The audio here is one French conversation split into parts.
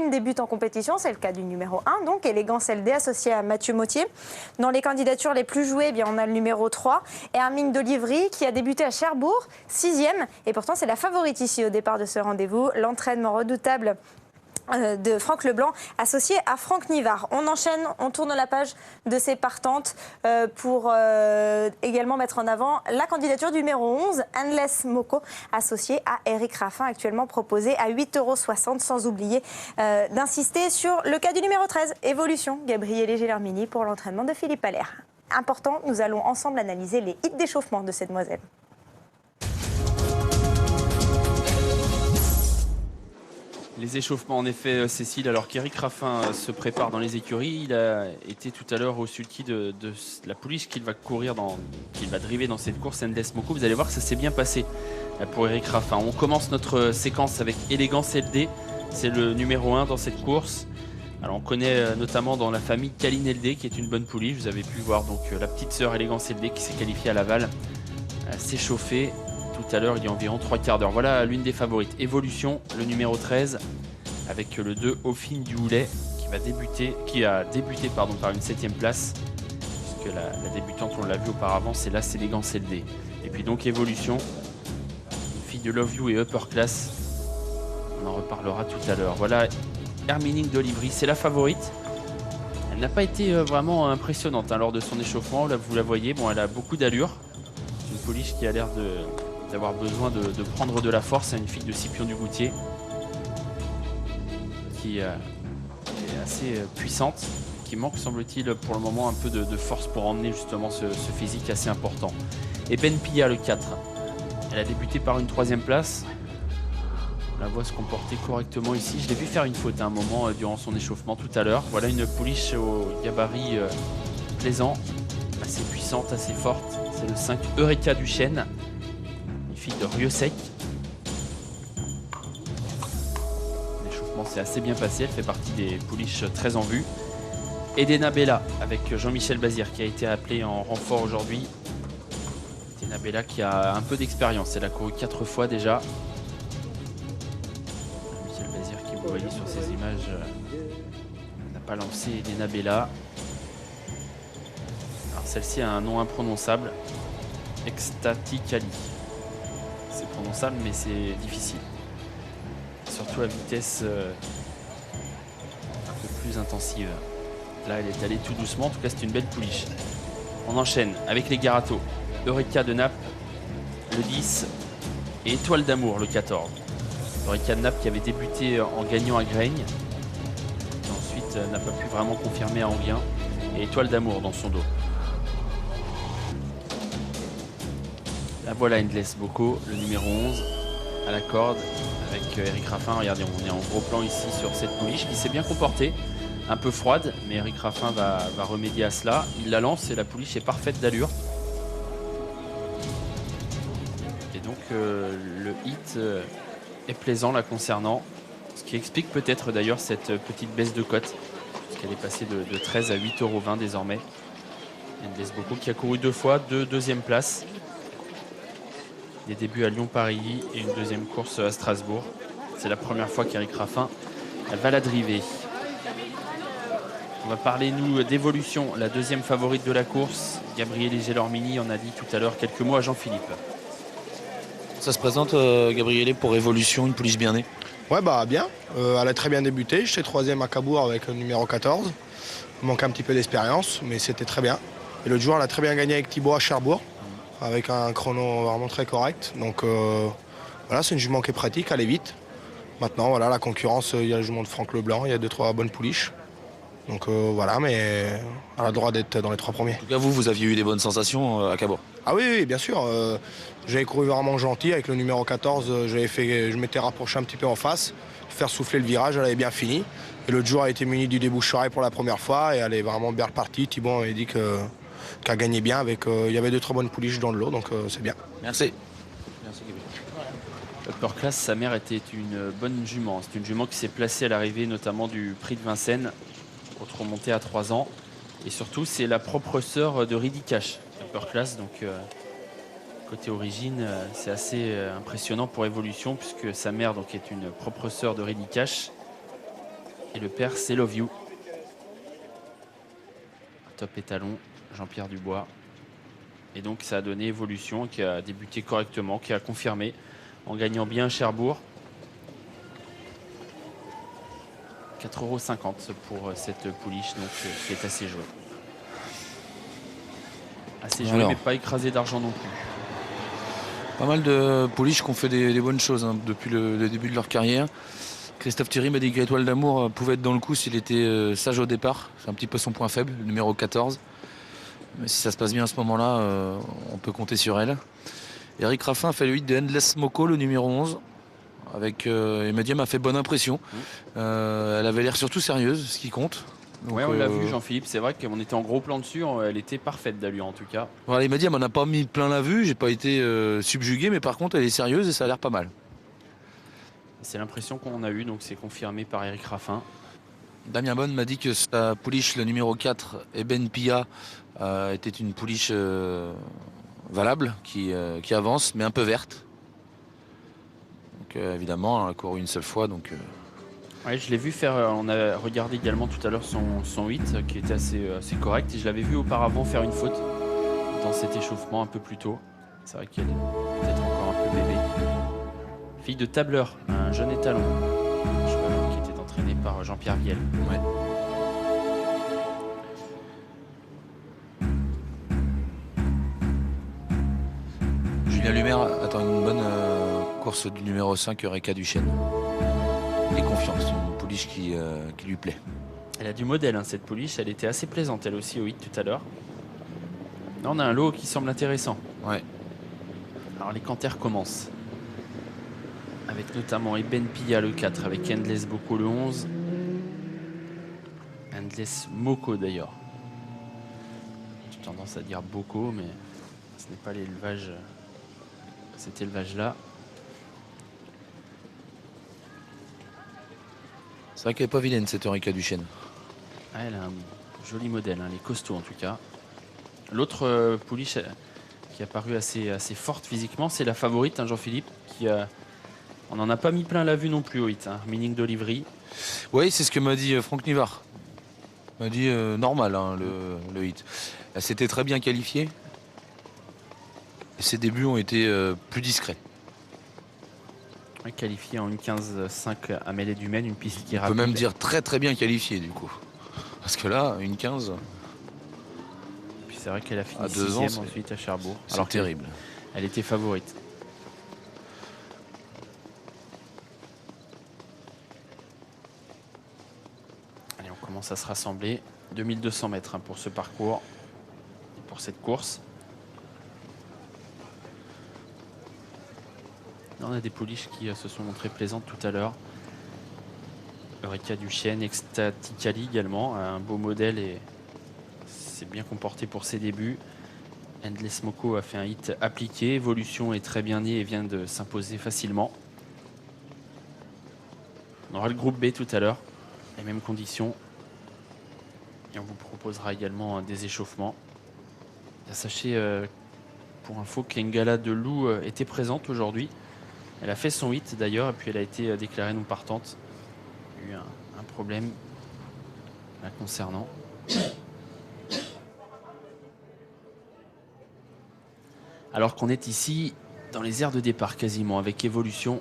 chienne débute en compétition. C'est le cas du numéro 1, donc Élégance LD, associé à Mathieu Mautier. Dans les candidatures les plus jouées, on a le numéro 3, Hermine d'Olivry, qui a débuté à Cherbourg, 6e. Et pourtant, c'est la favorite ici au départ de ce rendez-vous. L'entraînement redoutable de Franck Leblanc, associé à Franck Nivard. On enchaîne, on tourne la page de ces partantes pour également mettre en avant la candidature du numéro 11, Endless Moko, associé à Eric Raffin, actuellement proposé à 8,60 €, sans oublier d'insister sur le cas du numéro 13, Évolution, Gabriele Gellermini, pour l'entraînement de Philippe Allaire. Important, nous allons ensemble analyser les hits d'échauffement de cette demoiselle. Les échauffements, en effet, Cécile, alors qu'Eric Raffin se prépare dans les écuries, il a été tout à l'heure au sulky de la pouliche qu'il va courir, qu'il va driver dans cette course, Endless Moko. Vous allez voir que ça s'est bien passé pour Eric Raffin. On commence notre séquence avec Élégance LD, c'est le numéro 1 dans cette course. Alors on connaît notamment dans la famille Kaline LD, qui est une bonne pouliche. Vous avez pu voir donc la petite sœur Élégance LD qui s'est qualifiée à Laval, s'échauffer tout à l'heure, il y a environ 3 quarts d'heure. Voilà l'une des favorites. Évolution, le numéro 13, avec le 2, Dauphine du Houlet, qui a débuté par une 7e place. Puisque la débutante, on l'a vu auparavant, c'est là, c'est Élégance LD. Et puis donc Évolution, une fille de Love You et Upper Class. On en reparlera tout à l'heure. Voilà, Hermine d'Olivry, c'est la favorite. Elle n'a pas été vraiment impressionnante lors de son échauffement. Là, vous la voyez, elle a beaucoup d'allure. C'est une pouliche qui a l'air d'avoir besoin de prendre de la force. C'est une fille de Scipion du Goutier qui est assez puissante, qui manque, semble-t-il, pour le moment un peu de force pour emmener justement ce physique assez important. Et Ben Pilla, le 4, elle a débuté par une 3e place. On la voit se comporter correctement ici. Je l'ai vu faire une faute à un moment durant son échauffement tout à l'heure. Voilà une pouliche au gabarit plaisant, assez puissante, assez forte. C'est le 5, Eureka du Chêne, une fille de Rieux-Sec. L'échauffement s'est assez bien passé, elle fait partie des pouliches très en vue. Edena Bella avec Jean-Michel Bazir qui a été appelé en renfort aujourd'hui. Edena Bella qui a un peu d'expérience, elle a couru 4 fois déjà. Jean-Michel Bazir, qui vous voyez sur ces images, n'a pas lancé Edena Bella. Alors celle-ci a un nom imprononçable, Extaticali. C'est prononçable mais c'est difficile. Surtout à vitesse un peu plus intensive. Là elle est allée tout doucement, en tout cas c'est une belle pouliche. On enchaîne avec les Garato. Eureka de Naples, le 10, et Étoile d'amour, le 14. Eureka de Naples qui avait débuté en gagnant à Graigne. Et ensuite n'a pas pu vraiment confirmer à Anguien. Et Étoile d'amour dans son dos. La voilà Endless Moko, le numéro 11, à la corde avec Eric Raffin. Regardez, on est en gros plan ici sur cette pouliche qui s'est bien comportée. Un peu froide, mais Eric Raffin va remédier à cela. Il la lance et la pouliche est parfaite d'allure. Et donc le hit est plaisant la concernant. Ce qui explique peut-être d'ailleurs cette petite baisse de cote, puisqu'elle est passée de 13 à 8,20 € désormais. Endless Moko qui a couru 2 fois, 2e places. Des débuts à Lyon-Paris et une 2e course à Strasbourg. C'est la première fois qu'Eric Raffin va la driver. On va parler, nous, d'Évolution, la 2e favorite de la course. Gabriele Gellermini en a dit tout à l'heure quelques mots à Jean-Philippe. Ça se présente, Gabriele, pour Évolution, une pouliche bien née? Ouais, bien. Elle a très bien débuté. J'étais 3e à Cabourg avec le numéro 14. Il manquait un petit peu d'expérience, mais c'était très bien. Et l'autre jour, elle a très bien gagné avec Thibaut à Cherbourg, avec un chrono vraiment très correct. Donc voilà, c'est une jument qui est pratique, elle est vite. Maintenant, voilà, la concurrence, il y a le jument de Franck Leblanc, il y a 2-3 bonnes pouliches. Donc voilà, mais elle a le droit d'être dans les 3 premiers. En tout cas, vous aviez eu des bonnes sensations à Cabourg? Ah oui, bien sûr. J'avais couru vraiment gentil avec le numéro 14. Je m'étais rapproché un petit peu en face, faire souffler le virage, elle avait bien fini. Et l'autre jour, elle a été munie du débouche-oreille pour la première fois et elle est vraiment bien repartie. Thibaut avait dit qu'elle gagnait bien. Il y avait 2-3 bonnes pouliches dans le lot, donc c'est bien. Merci. Merci Gabriel. Upper Class, sa mère était une bonne jument. C'est une jument qui s'est placée à l'arrivée notamment du prix de Vincennes, autre montée à 3 ans. Et surtout, c'est la propre sœur de Riddy Cash, Upper Class. Donc, côté origine, c'est assez impressionnant pour Évolution, puisque sa mère donc, est une propre sœur de Riddy Cash. Et le père, c'est Love You. Top étalon, Jean-Pierre Dubois. Et donc ça a donné Évolution qui a débuté correctement, qui a confirmé en gagnant bien Cherbourg. 4,50 € pour cette pouliche donc, qui est assez jouée. Assez jouée mais pas écrasée d'argent non plus. Pas mal de pouliches qui ont fait des bonnes choses hein, depuis le début de leur carrière. Christophe Thierry m'a dit que l'Étoile d'Amour pouvait être dans le coup s'il était sage au départ. C'est un petit peu son point faible, le numéro 14. Mais si ça se passe bien à ce moment-là, on peut compter sur elle. Eric Raffin a fait le 8 de Endless Moko, le numéro 11. Il m'a dit, elle m'a fait bonne impression. Elle avait l'air surtout sérieuse, ce qui compte. Oui, on l'a vu, Jean-Philippe. C'est vrai qu'on était en gros plan dessus. Elle était parfaite d'allure, en tout cas. Voilà, il m'a dit, elle m'en a pas mis plein la vue. J'ai pas été subjugué, mais par contre, elle est sérieuse et ça a l'air pas mal. C'est l'impression qu'on a eue, donc c'est confirmé par Eric Raffin. Damien Bonne m'a dit que sa pouliche, le numéro 4, Eben Pia, était une pouliche valable, qui avance, mais un peu verte. Donc évidemment, elle a couru une seule fois, donc... Ouais, je l'ai vu faire, on a regardé également tout à l'heure son 8 qui était assez correct et je l'avais vu auparavant faire une faute dans cet échauffement un peu plus tôt. C'est vrai qu'elle est peut-être encore un peu bébé. Fille de tableur, un jeune étalon, un cheval qui était entraîné par Jean-Pierre Viel. Ouais. Julien Lumer attend une bonne course du numéro 5, Eureka Duchesne. Et confiance, une pouliche qui lui plaît. Elle a du modèle, hein, cette pouliche. Elle était assez plaisante, elle aussi, au 8 tout à l'heure. Là, on a un lot qui semble intéressant. Ouais. Alors, les canters commencent. Avec notamment Eben Pia, le 4, avec Endless Boko, le 11. Endless Moko, d'ailleurs. J'ai tendance à dire Boko, mais ce n'est pas l'élevage, cet élevage-là. C'est vrai qu'elle n'est pas vilaine, cette Eureka Duchesne. Ah, elle a un joli modèle, hein, elle est costaud en tout cas. L'autre pouliche qui a paru assez forte physiquement, c'est la favorite, hein, Jean-Philippe, on n'en a pas mis plein la vue non plus au 8, hein, Meaning d'Olivry. Oui, c'est ce que m'a dit Franck Nivard. Il m'a dit normal, hein, le 8. Elle s'était très bien qualifiée. Et ses débuts ont été plus discrets. Qualifié en 1,15,5 à Mêlée du Maine, une piste qui est rapide. rapide. On peut même dire très très bien qualifiée du coup. Parce que là, 1,15. Puis c'est vrai qu'elle a fini à 2 ans ensuite à Cherbourg. Alors terrible. Elle était favorite. Allez, on commence à se rassembler. 2200 mètres hein, pour ce parcours et pour cette course. On a des pouliches qui se sont montrées plaisantes tout à l'heure. Eureka Duchesne, Ecstaticali également, un beau modèle et s'est bien comporté pour ses débuts. Endless Moko a fait un hit appliqué. Évolution est très bien née et vient de s'imposer facilement. On aura le groupe B tout à l'heure, les mêmes conditions. Et on vous proposera également des échauffements. Sachez, pour info, qu'Engala de Loup était présente aujourd'hui. Elle a fait son hit d'ailleurs et puis elle a été déclarée non partante. Il y a eu un problème la concernant. Alors qu'on est ici dans les aires de départ quasiment avec Évolution.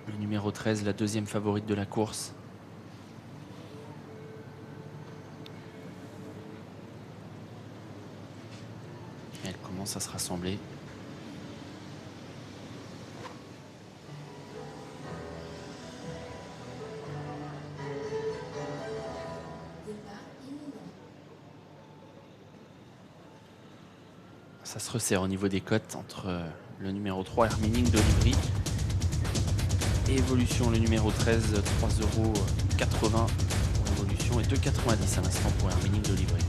Le numéro 13, la deuxième favorite de la course. Et elle commence à se rassembler. Ça se resserre au niveau des cotes entre le numéro 3, Hermining d'Olivry, et Évolution, le numéro 13, 3,80 € pour Évolution et 2,90 à l'instant pour Hermining d'Olivry.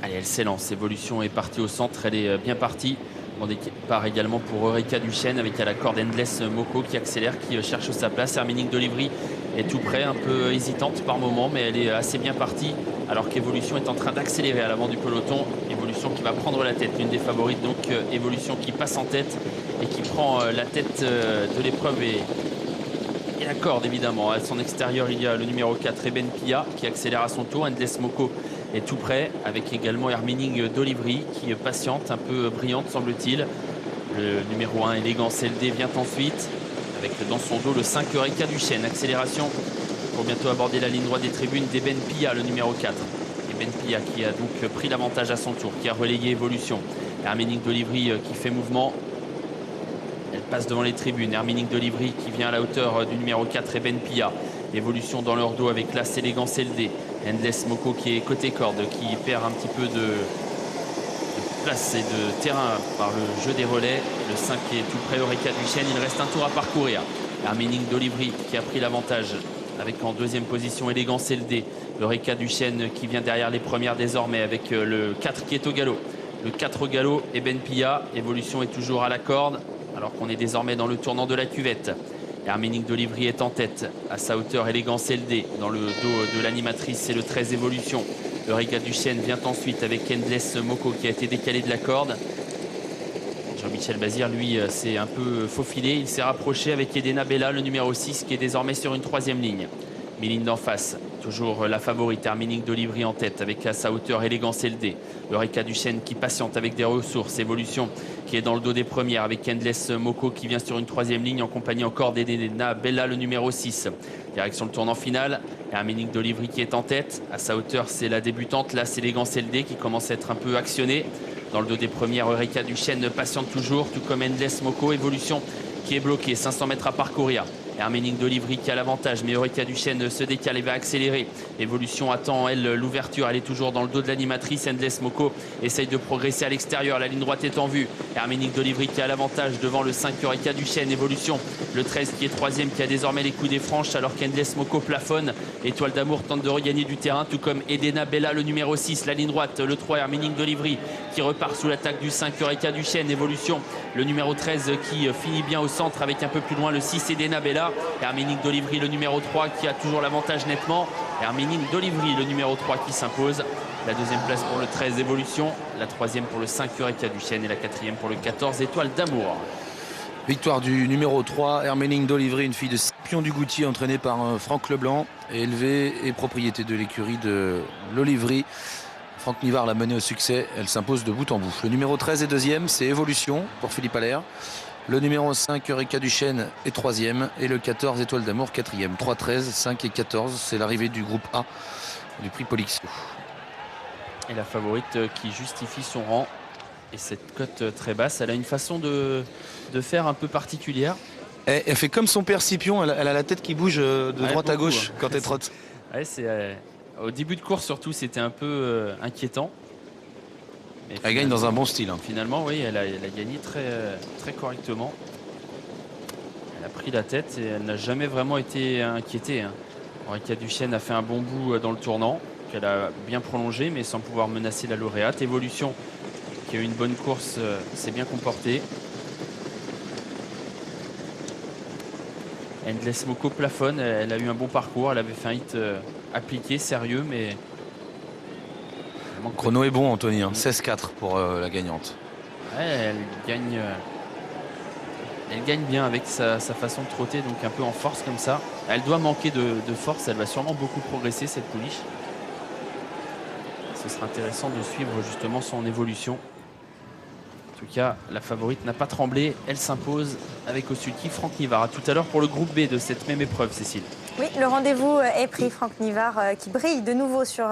Allez, elle s'élance. Évolution est partie au centre, elle est bien partie. Bon départ également pour Eureka Duchesne avec à la corde Endless Moko qui accélère, qui cherche sa place. Hermining d'Olivry est tout près, un peu hésitante par moment, mais elle est assez bien partie. Alors qu'Évolution est en train d'accélérer à l'avant du peloton. Évolution qui va prendre la tête, l'une des favorites. Donc Évolution qui passe en tête et qui prend la tête de l'épreuve et la corde évidemment. À son extérieur, il y a le numéro 4, Eben Pia, qui accélère à son tour. Endless Moko est tout près, avec également Hermining d'Olivry qui patiente, un peu brillante semble-t-il. Le numéro 1, Élégance LD, vient ensuite, avec dans son dos le 5, Eureka Duchesne. Accélération pour bientôt aborder la ligne droite des tribunes d'Eben Pia, le numéro 4. Eben Pia qui a donc pris l'avantage à son tour, qui a relayé Évolution. Hermining d'Olivry qui fait mouvement. Elle passe devant les tribunes. Hermining d'Olivry qui vient à la hauteur du numéro 4, Eben Pia. Évolution dans leur dos avec classe Élégance LD. Endless Moko qui est côté corde, qui perd un petit peu de place et de terrain par le jeu des relais. Le 5 est tout près, Eureka Duchesne. Il reste un tour à parcourir. Hermining d'Olivry qui a pris l'avantage avec en deuxième position Élégance LD. Eureka Duchesne qui vient derrière les premières désormais avec le 4 qui est au galop. Le 4 au galop, Eben Pia. Évolution est toujours à la corde alors qu'on est désormais dans le tournant de la cuvette. Hermining d'Olivry est en tête à sa hauteur, Élégance LD. Dans le dos de l'animatrice, c'est le 13 Évolution. Eureka Duchesne vient ensuite avec Endless Moko qui a été décalé de la corde. Jean-Michel Bazir, lui, s'est un peu faufilé. Il s'est rapproché avec Edena Bella, le numéro 6, qui est désormais sur une troisième ligne. Mi-ligne d'en face, toujours la favorite, Hermining d'Olivry en tête avec à sa hauteur Élégance LD. Eureka Duchesne qui patiente avec des ressources. Évolution qui est dans le dos des premières avec Endless Moko qui vient sur une troisième ligne en compagnie encore d'Edena Bella, le numéro 6. Direction le tournant final. Hermining d'Olivry qui est en tête. À sa hauteur, c'est la débutante. Là, c'est Élégance LD qui commence à être un peu actionnée. Dans le dos des premières, Eureka Duchesne patiente toujours, tout comme Endless Moko. Évolution qui est bloquée, 500 mètres à parcourir. Hermining d'Olivry qui a l'avantage, mais Eureka Duchesne se décale et va accélérer. Évolution attend, elle, l'ouverture. Elle est toujours dans le dos de l'animatrice. Endless Moko essaye de progresser à l'extérieur. La ligne droite est en vue. Hermining d'Olivry qui a l'avantage devant le 5 Eureka Duchesne. Évolution, le 13 qui est troisième, qui a désormais les coups des franches, alors qu'Endless Moko plafonne. Étoile d'Amour tente de regagner du terrain, tout comme Edena Bella, le numéro 6. La ligne droite, le 3 Hermining d'Olivry qui repart sous l'attaque du 5 Eureka Duchesne. Évolution, le numéro 13 qui finit bien au centre avec un peu plus loin le 6 Edena Bella. Hermining d'Olivry, le numéro 3 qui a toujours l'avantage nettement. Hermining d'Olivry, le numéro 3 qui s'impose. La deuxième place pour le 13 Évolution, la troisième pour le 5 Eureka Duchesne et la quatrième pour le 14 Étoile d'Amour. Victoire du numéro 3, Hermining d'Olivry, une fille de Scipion du Goutier entraînée par Franck Leblanc, élevée et propriété de l'écurie de l'Olivry. Franck Nivard l'a menée au succès, elle s'impose de bout en bout. Le numéro 13 est deuxième, c'est Évolution pour Philippe Allaire. Le numéro 5, Eureka Duchesne, est troisième. Et le 14, Étoile d'Amour, quatrième. 3, 13, 5 et 14, c'est l'arrivée du groupe A du prix Polixio. Et la favorite qui justifie son rang. Et cette cote très basse, elle a une façon de faire un peu particulière. Elle fait comme son père Scipion, elle a la tête qui bouge de droite beaucoup, à gauche quand elle trotte. Ouais, au début de course surtout, c'était un peu inquiétant. Mais elle gagne dans un bon style. Finalement, oui, elle a gagné très correctement. Elle a pris la tête et elle n'a jamais vraiment été inquiétée. Eureka Duchesne a fait un bon bout dans le tournant, qu'elle a bien prolongé, mais sans pouvoir menacer la lauréate. Évolution, qui a eu une bonne course, s'est bien comportée. Endless Moko plafonne, elle a eu un bon parcours, elle avait fait un hit appliqué, sérieux, mais... Le chrono est bon, Anthony, 16-4 pour la gagnante. Ouais, elle gagne bien avec sa façon de trotter, donc un peu en force comme ça. Elle doit manquer de force, elle va sûrement beaucoup progresser cette pouliche. Ce sera intéressant de suivre justement son évolution. En tout cas, la favorite n'a pas tremblé, elle s'impose avec au sulky Franck Nivard. À tout à l'heure pour le groupe B de cette même épreuve, Cécile. Oui, le rendez-vous est pris, Franck Nivard qui brille de nouveau sur